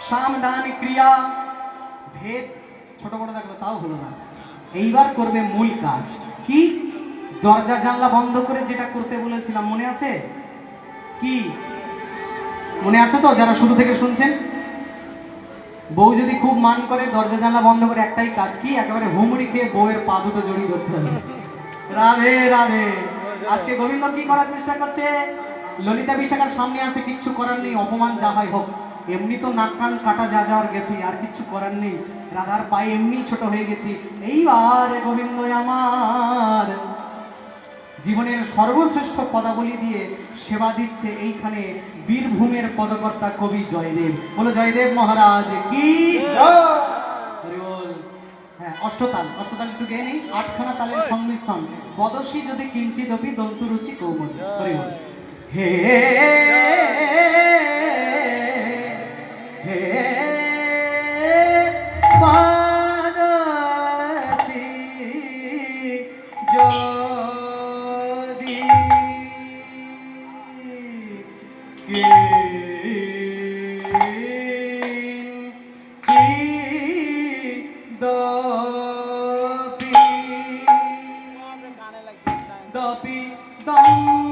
সামদান ক্রিয়া ভেদ ছোট বড় থাকবে তাও হলো না। এইবার করবে মূল কাজ কি? দরজা জানলা বন্ধ করে যেটা করতে বলেছিলাম মনে আছে কি? মনে আছে তো যারা শুরু থেকে শুনছেন? বউ যদি খুব মান করে দরজা জানলা বন্ধ করে একটাই কাজ কি? একেবারে হুমড়ি খেয়ে বউয়ের পা দুটো জড়িয়ে ধরতে হবে। রাধে রাধে। আজকে গোবিন্দ কি করার চেষ্টা করছে? ললিতা বিশাখার সামনে আছে, কিচ্ছু করার নেই, অপমান যা হয় হোক, এমনি তো নাক কান কাটা যা যাওয়ার গেছি, আর কিচ্ছু করার নেই, রাধার পায়ে এমনি ছোট হয়ে গেছি। এইবার গোবিন্দ আমার জীবনের সর্বশ্রেষ্ঠ পদাবলী দিয়ে সেবা দিচ্ছে এইখানে বীরভূমের পদকর্তা কবি জয়দেব। বলো জয়দেব মহারাজ কি। হ্যাঁ, অষ্টতাল একটু গেয়ে নেই, আটখানা তালের সংমিশ্রণ, বদসী যদি কিঞ্চিদপি দন্তরুচি কৌমুদী। হরি বল। হে হে বাদসী যদি দপি দম